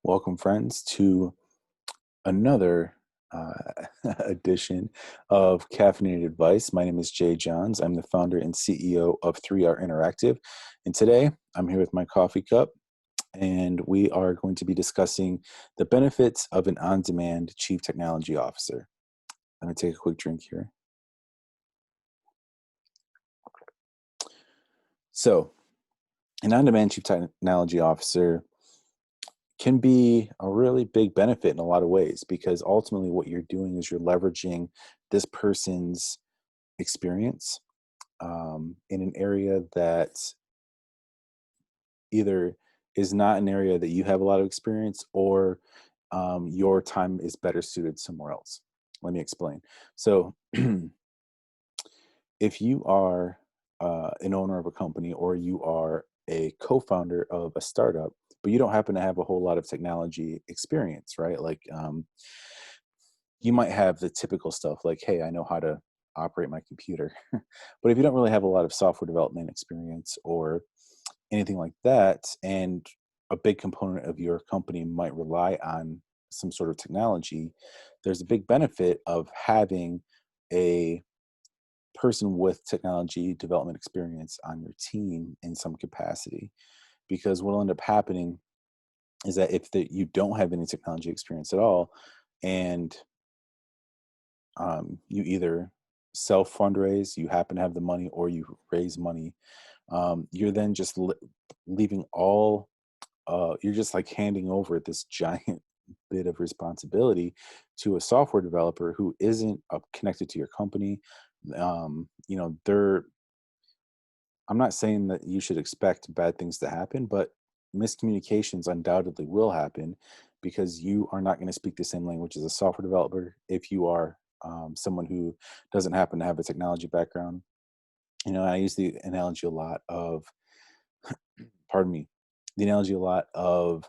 Welcome, friends, to another edition of Caffeinated Advice. My name is Jay Johns. I'm the founder and CEO of 3R Interactive. And today I'm here with my coffee cup, and we are going to be discussing the benefits of an on-demand chief technology officer. I'm going to take a quick drink here. So, an on-demand chief technology officer can be a really big benefit in a lot of ways, because ultimately what you're doing is you're leveraging this person's experience in an area that either is not an area that you have a lot of experience, or your time is better suited somewhere else. Let me explain. So, if you are an owner of a company, or you are a co-founder of a startup, but you don't happen to have a whole lot of technology experience, right? Like, you might have the typical stuff like, hey, I know how to operate my computer. But if you don't really have a lot of software development experience or anything like that, and a big component of your company might rely on some sort of technology, there's a big benefit of having a person with technology development experience on your team in some capacity. Because what will end up happening is that if you don't have any technology experience at all, and you either self fundraise, you happen to have the money, or you raise money, you're then just leaving all, you're just like handing over this giant bit of responsibility to a software developer who isn't connected to your company. They're, I'm not saying that you should expect bad things to happen, but miscommunications undoubtedly will happen, because you are not going to speak the same language as a software developer if you are someone who doesn't happen to have a technology background. I use the analogy a lot of, pardon me, the analogy a lot of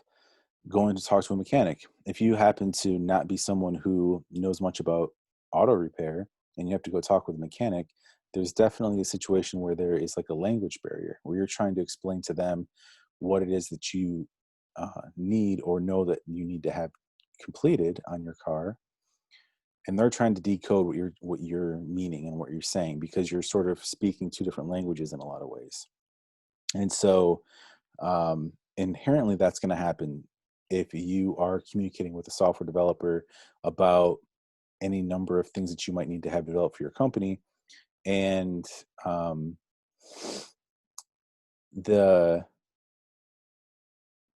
going to talk to a mechanic. If you happen to not be someone who knows much about auto repair, and you have to go talk with a mechanic, there's definitely a situation where there is like a language barrier, where you're trying to explain to them what it is that you need, or know that you need to have completed on your car, and they're trying to decode what you're meaning and what you're saying, because you're sort of speaking two different languages in a lot of ways. And so, inherently, that's going to happen if you are communicating with a software developer about any number of things that you might need to have developed for your company. And the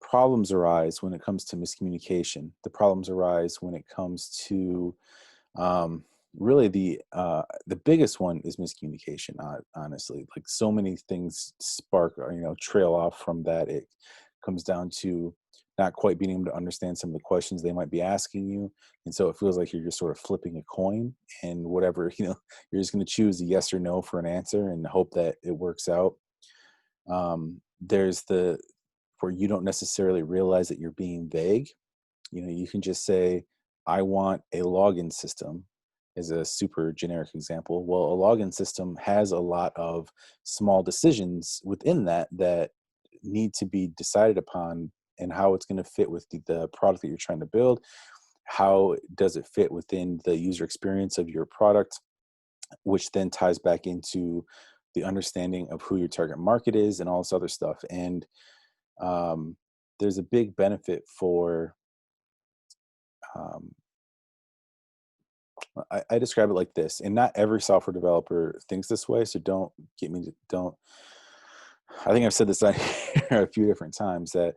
problems arise when it comes to miscommunication. The problems arise when it comes to, really, the biggest one is miscommunication. Honestly, like, so many things spark, or trail off from that. It comes down to not quite being able to understand some of the questions they might be asking you, and so it feels like you're just sort of flipping a coin, and whatever, you're just going to choose a yes or no for an answer and hope that it works out. There's the where you don't necessarily realize that you're being vague. You can just say, I want a login system, as a super generic example. Well, a login system has a lot of small decisions within that need to be decided upon, and how it's going to fit with the product that you're trying to build. How does it fit within the user experience of your product, which then ties back into the understanding of who your target market is, and all this other stuff. And um, there's a big benefit for, um, I describe it like this, and not every software developer thinks this way, so don't get me to, don't. I think I've said this on here a few different times, that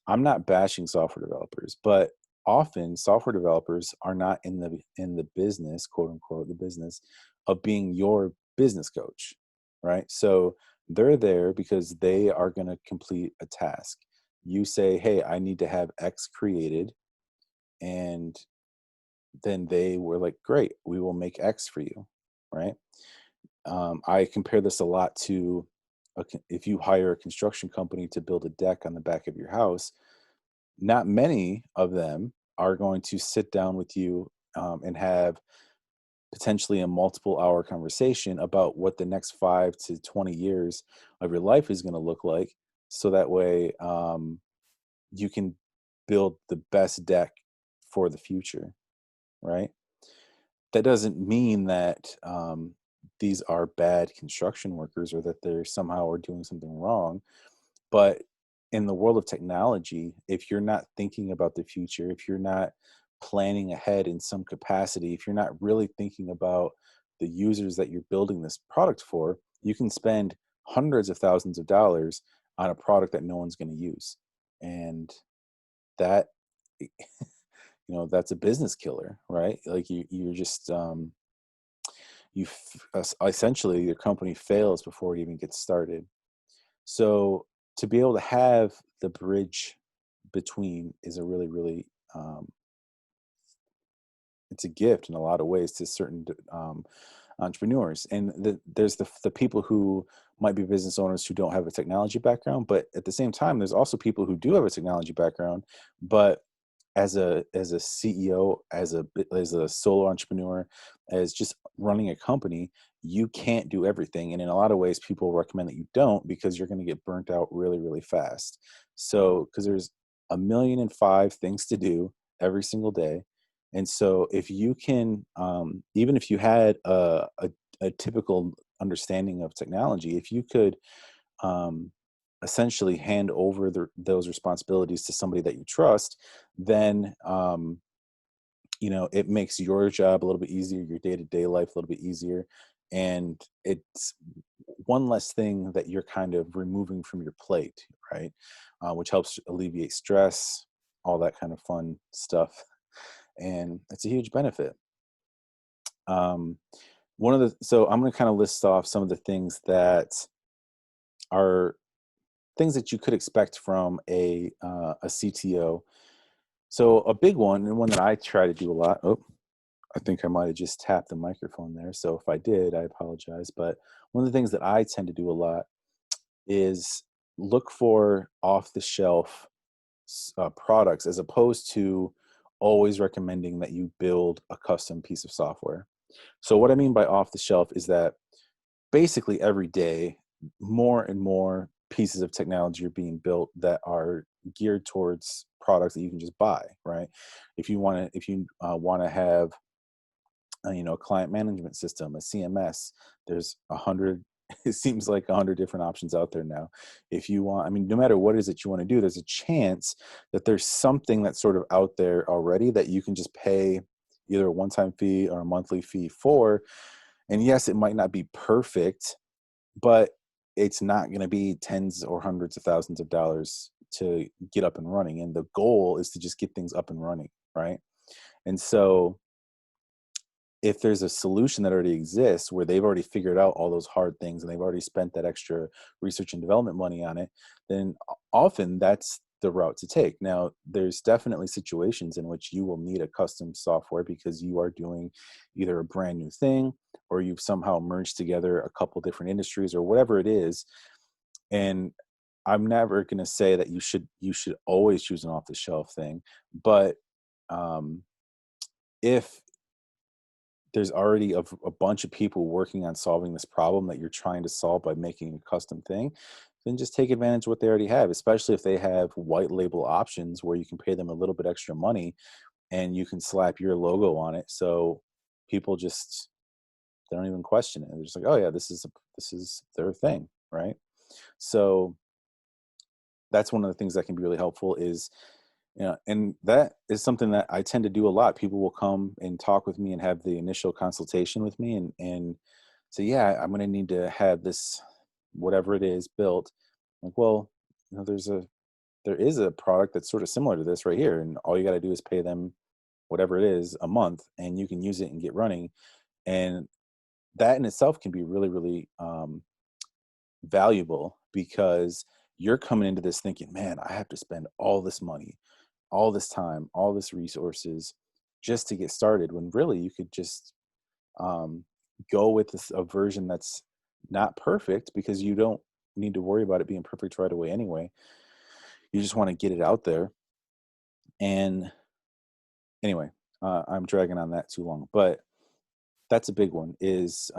I'm not bashing software developers, but often software developers are not in the business, quote unquote, the business of being your business coach, right? So they're there because they are going to complete a task. You say, hey, I need to have X created, and then they were like, great, we will make X for you, right? I compare this a lot to, if you hire a construction company to build a deck on the back of your house, not many of them are going to sit down with you, and have potentially a multiple hour conversation about what the next 5 to 20 years of your life is going to look like. So that way, you can build the best deck for the future, right? That doesn't mean that these are bad construction workers or that they're somehow are doing something wrong. But in the world of technology, if you're not thinking about the future, if you're not planning ahead in some capacity, if you're not really thinking about the users that you're building this product for, you can spend hundreds of thousands of dollars on a product that no one's going to use. And that, that's a business killer, right? Like you're just, essentially your company fails before it even gets started. So to be able to have the bridge between is a really, really, it's a gift in a lot of ways to certain entrepreneurs. And there's the people who might be business owners who don't have a technology background, but at the same time, there's also people who do have a technology background, but as a CEO, as a solo entrepreneur, as just running a company, you can't do everything. And in a lot of ways, people recommend that you don't because you're going to get burnt out really, really fast. So, because there's a million and five things to do every single day. And so if you can, even if you had a typical understanding of technology, if you could um, essentially hand over those responsibilities to somebody that you trust, then it makes your job a little bit easier, your day-to-day life a little bit easier, and it's one less thing that you're kind of removing from your plate, right? Which helps alleviate stress, all that kind of fun stuff, and it's a huge benefit. Um, so I'm going to kind of list off some of the things that are things that you could expect from a CTO. So a big one, and one that I try to do a lot. Oh, I think I might have just tapped the microphone there. So if I did, I apologize. But one of the things that I tend to do a lot is look for off the shelf products as opposed to always recommending that you build a custom piece of software. So what I mean by off the shelf is that basically every day, more and more pieces of technology are being built that are geared towards products that you can just buy, right? If you want to have a client management system, a CMS, there's 100. It seems like 100 different options out there now. If you want, I mean, no matter what it is that you want to do, there's a chance that there's something that's sort of out there already that you can just pay either a one-time fee or a monthly fee for. And yes, it might not be perfect, but it's not going to be tens or hundreds of thousands of dollars to get up and running. And the goal is to just get things up and running, right? And so if there's a solution that already exists where they've already figured out all those hard things and they've already spent that extra research and development money on it, then often that's the route to take. Now, there's definitely situations in which you will need a custom software because you are doing either a brand new thing or you've somehow merged together a couple different industries or whatever it is. And I'm never going to say that you should always choose an off the shelf thing, but um, if there's already a bunch of people working on solving this problem that you're trying to solve by making a custom thing, then just take advantage of what they already have, especially if they have white label options where you can pay them a little bit extra money and you can slap your logo on it. So people just, they don't even question it. They're just like, oh yeah, this is their thing, right? So that's one of the things that can be really helpful is, and that is something that I tend to do a lot. People will come and talk with me and have the initial consultation with me and say, yeah, I'm going to need to have this, whatever it is, built. Like, well, there is a product that's sort of similar to this right here. And all you got to do is pay them whatever it is a month and you can use it and get running. And that in itself can be really, really valuable because you're coming into this thinking, man, I have to spend all this money, all this time, all this resources just to get started. When really you could just um, go with a version that's not perfect because you don't need to worry about it being perfect right away anyway. You just want to get it out there. And anyway, I'm dragging on that too long, but that's a big one is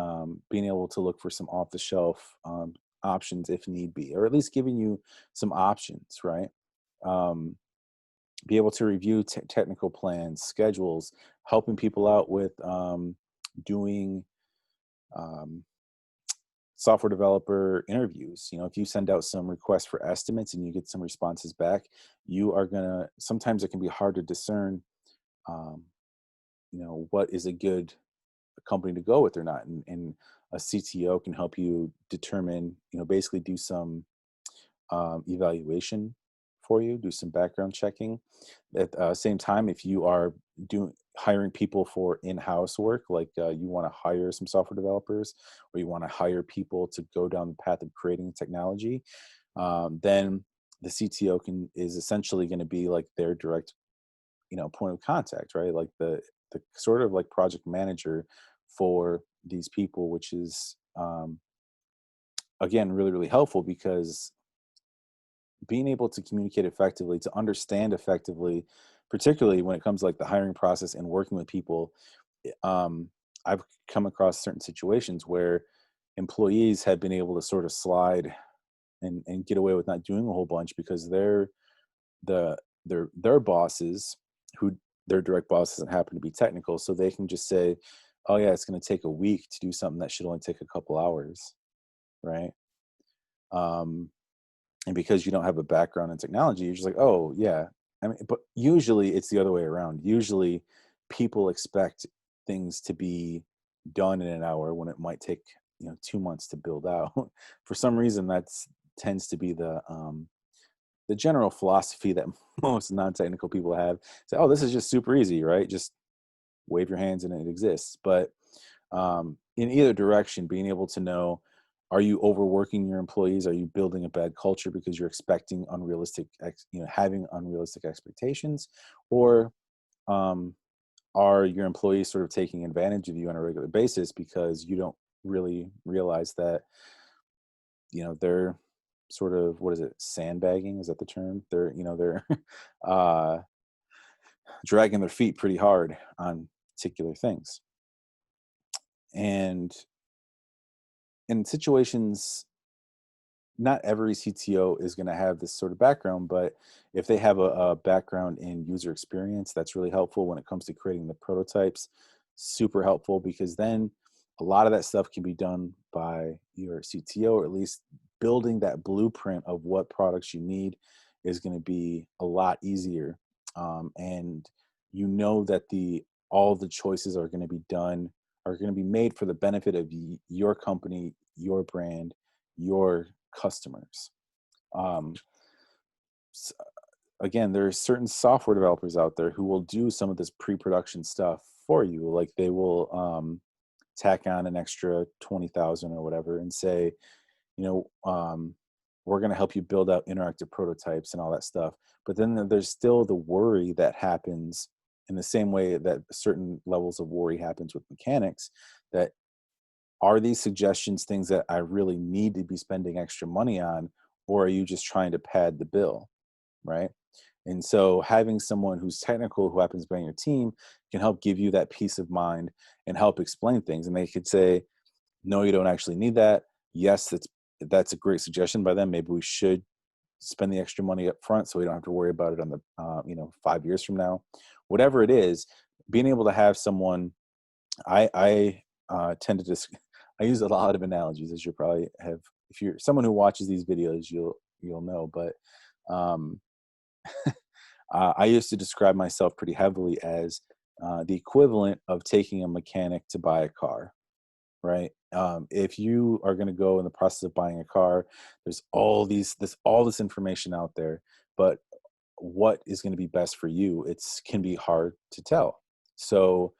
being able to look for some off the shelf options if need be, or at least giving you some options, right? Um, be able to review technical plans, schedules, helping people out with doing um, software developer interviews. If you send out some requests for estimates and you get some responses back, you are gonna. Sometimes it can be hard to discern, um, what is a good company to go with or not, and a CTO can help you determine. Basically do some evaluation for you, do some background checking. At the same time, if you are doing hiring people for in-house work, like you want to hire some software developers, or you want to hire people to go down the path of creating technology, then the CTO is essentially going to be like their direct, point of contact, right? Like the sort of like project manager for these people, which is again really really helpful because being able to communicate effectively, to understand effectively, particularly when it comes to like the hiring process and working with people, I've come across certain situations where employees have been able to sort of slide and get away with not doing a whole bunch because the their bosses, who their direct boss doesn't happen to be technical, so they can just say, "Oh yeah, it's going to take a week to do something that should only take a couple hours," right? Um, and because you don't have a background in technology, you're just like, oh yeah. I mean, but usually it's the other way around. Usually people expect things to be done in an hour when it might take 2 months to build out. For some reason, that's tends to be the general philosophy that most non-technical people have. Say, oh, this is just super easy, right? Just wave your hands and it exists. But in either direction, being able to know, are you overworking your employees? Are you building a bad culture because you're expecting having unrealistic expectations? Or um, are your employees sort of taking advantage of you on a regular basis because you don't really realize that, they're sort of, what is it, sandbagging? Is that the term? They're uh, dragging their feet pretty hard on particular things. And in situations, not every CTO is going to have this sort of background, but if they have a background in user experience, that's really helpful when it comes to creating the prototypes. Super helpful because then a lot of that stuff can be done by your CTO, or at least building that blueprint of what products you need is going to be a lot easier. And that the all the choices are going to be made for the benefit of your company, your brand, your customers. Um, s- Again, there are certain software developers out there who will do some of this pre-production stuff for you. Like they will tack on an extra 20,000 or whatever and say, you know, um, we're going to help you build out interactive prototypes and all that stuff. But then there's still the worry that happens in the same way that certain levels of worry happens with mechanics, that are these suggestions things that I really need to be spending extra money on, or are you just trying to pad the bill, right? And so having someone who's technical who happens to be on your team can help give you that peace of mind and help explain things. And they could say, no, you don't actually need that. Yes, that's a great suggestion by them. Maybe we should spend the extra money up front so we don't have to worry about it on the 5 years from now. Whatever it is, being able to have someone, I tend to just I use a lot of analogies, as you probably have. If you're someone who watches these videos, you'll know. But um, I used to describe myself pretty heavily as the equivalent of taking a mechanic to buy a car, right? If you are going to go in the process of buying a car, there's all this information out there, but what is going to be best for you? It's can be hard to tell. So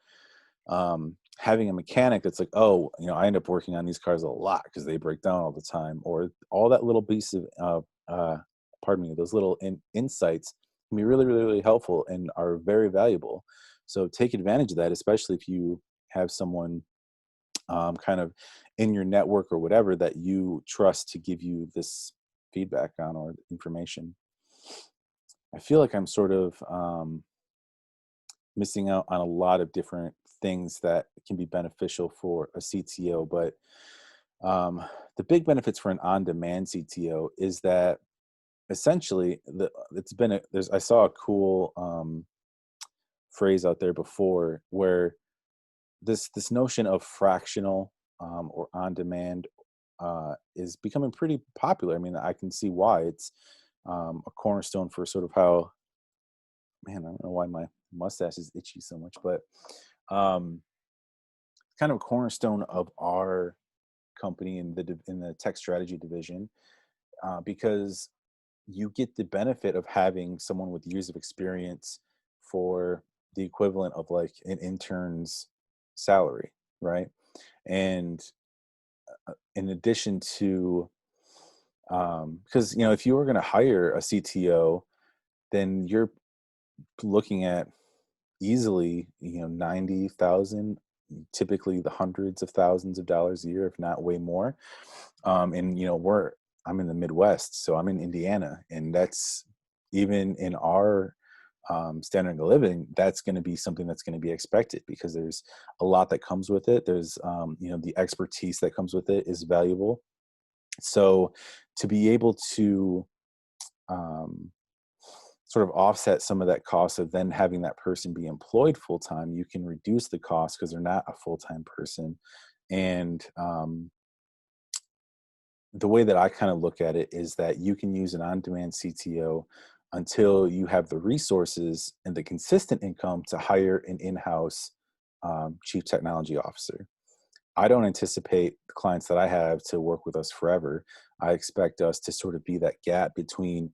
having a mechanic that's like, oh, I end up working on these cars a lot because they break down all the time, or all that little piece of, pardon me, those little insights can be really, really, really helpful and are very valuable. So take advantage of that, especially if you have someone kind of in your network or whatever that you trust to give you this feedback on or information. I feel like I'm sort of missing out on a lot of different things that can be beneficial for a CTO. But, um, the big benefits for an on-demand CTO is that essentially, it's been I saw a cool phrase out there before where this notion of fractional or on demand is becoming pretty popular. I mean, I can see why it's a cornerstone for sort of how, man, I don't know why my mustache is itchy so much, but um, kind of a cornerstone of our company in in the tech strategy division, because you get the benefit of having someone with years of experience for the equivalent of like an intern's salary, right? And in addition to, because if you were going to hire a CTO, then you're looking at easily 90,000, typically the hundreds of thousands of dollars a year, if not way more. And I'm in the Midwest, so I'm in Indiana, and that's, even in our standard of living, that's going to be something that's going to be expected, because there's a lot that comes with it. There's the expertise that comes with it is valuable. So to be able to um, sort of offset some of that cost of then having that person be employed full time, you can reduce the cost because they're not a full time person. And the way that I kind of look at it is that you can use an on demand CTO until you have the resources and the consistent income to hire an in house chief technology officer. I don't anticipate the clients that I have to work with us forever. I expect us to sort of be that gap between,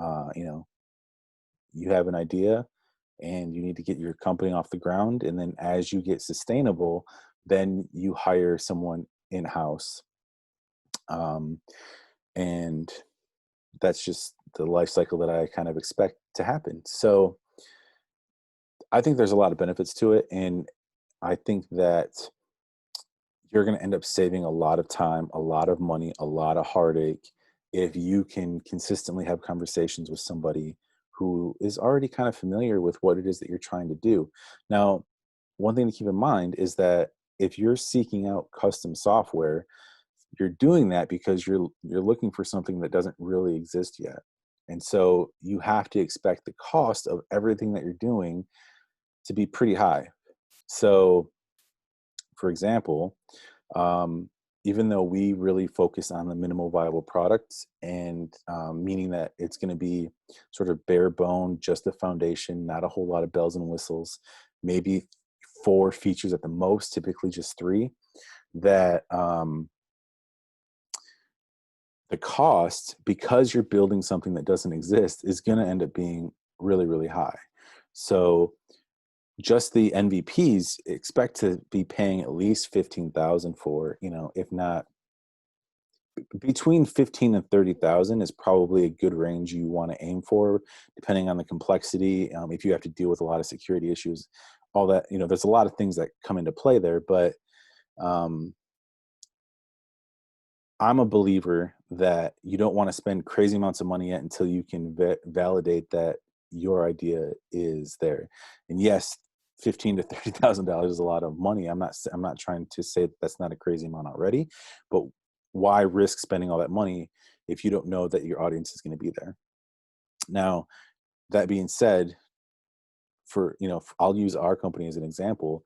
uh, you know, you have an idea and you need to get your company off the ground. And then as you get sustainable, then you hire someone in house. Um, and that's just the life cycle that I kind of expect to happen. So I think there's a lot of benefits to it. And I think that you're going to end up saving a lot of time, a lot of money, a lot of heartache if you can consistently have conversations with somebody who is already kind of familiar with what it is that you're trying to do. Now, one thing to keep in mind is that if you're seeking out custom software, you're doing that because you're looking for something that doesn't really exist yet. And so you have to expect the cost of everything that you're doing to be pretty high. So, for example, um, even though we really focus on the minimal viable products, and meaning that it's going to be sort of bare bone, just the foundation, not a whole lot of bells and whistles, maybe four features at the most, typically just three, that the cost, because you're building something that doesn't exist, is going to end up being really, really high. So just the MVPs expect to be paying at least 15,000 for, if not between 15 and 30,000 is probably a good range you want to aim for, depending on the complexity. If you have to deal with a lot of security issues, all that, there's a lot of things that come into play there, but um, I'm a believer that you don't want to spend crazy amounts of money yet until you can validate that your idea is there. And yes, 15 to $30,000 is a lot of money. I'm not trying to say that that's not a crazy amount already, but why risk spending all that money if you don't know that your audience is going to be there? Now, that being said, I'll use our company as an example.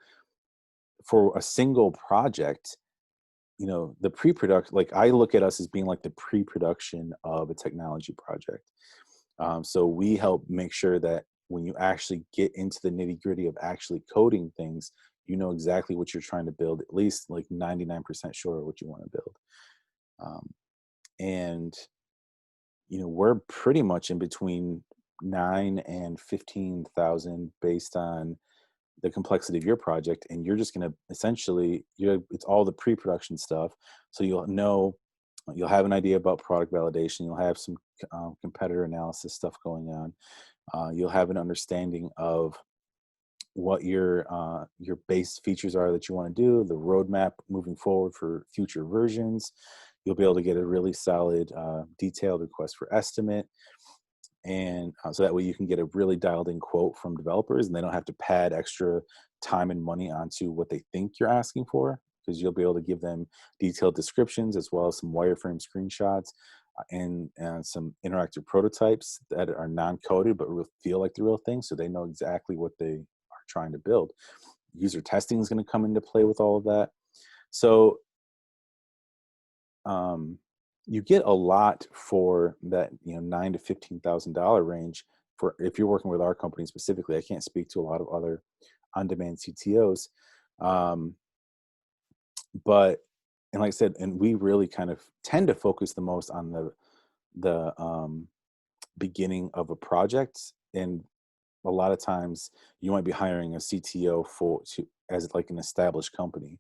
For a single project, the pre-production, like I look at us as being like the pre-production of a technology project. So we help make sure that when you actually get into the nitty-gritty of actually coding things, you know exactly what you're trying to build, at least like 99% sure what you want to build. And we're pretty much in between 9 and 15,000 based on the complexity of your project, and you're just going to essentially, it's all the pre-production stuff. So you'll have an idea about product validation, you'll have some competitor analysis stuff going on, you'll have an understanding of what your base features are that you want to do, the roadmap moving forward for future versions. You'll be able to get a really solid detailed request for estimate, and so that way you can get a really dialed in quote from developers, and they don't have to pad extra time and money onto what they think you're asking for, because you'll be able to give them detailed descriptions as well as some wireframe screenshots. and some interactive prototypes that are non-coded but will feel like the real thing, so they know exactly what they are trying to build. User testing is going to come into play with all of that. So um, you get a lot for that, $9 to $15,000 range for if you're working with our company specifically. I can't speak to a lot of other on-demand CTOs, um, but and like I said, and we really kind of tend to focus the most on the beginning of a project, and a lot of times you might be hiring a CTO as like an established company,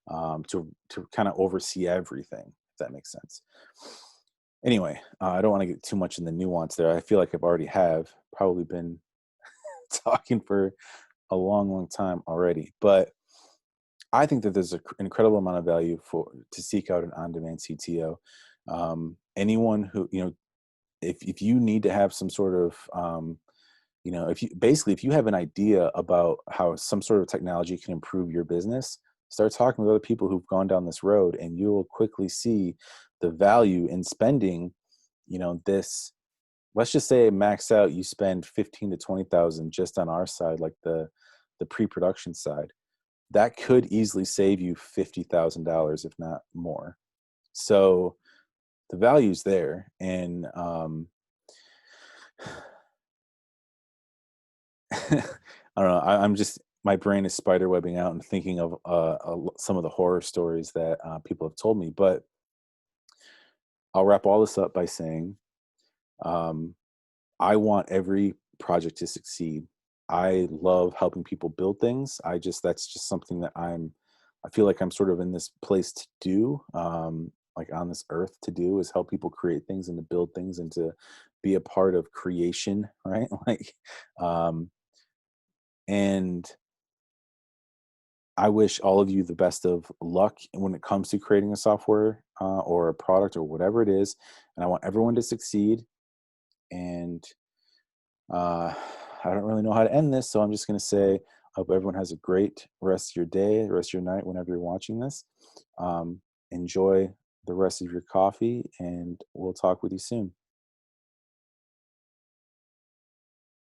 to kind of oversee everything, if that makes sense. Anyway, I don't want to get too much in the nuance there. I feel like I've already have probably been talking for a long, long time already, but I think that there's an incredible amount of value for to seek out an on-demand CTO. Anyone who, if you need to have some sort of if you have an idea about how some sort of technology can improve your business, start talking with other people who've gone down this road, and you'll quickly see the value in spending, this. Let's just say max out, you spend 15 to 20,000 just on our side, like the pre-production side. That could easily save you $50,000, if not more. So the value's there, and I don't know. I'm just my brain is spider webbing out and thinking of some of the horror stories that people have told me. But I'll wrap all this up by saying, um, I want every project to succeed. I love helping people build things. That's just something that I feel like I'm sort of in this place to do, like on this earth to do, is help people create things and to build things and to be a part of creation, right? Like, um, and I wish all of you the best of luck when it comes to creating a software or a product or whatever it is. And I want everyone to succeed. And uh, I don't really know how to end this, so I'm just going to say, I hope everyone has a great rest of your day, the rest of your night, whenever you're watching this. Enjoy the rest of your coffee, and we'll talk with you soon.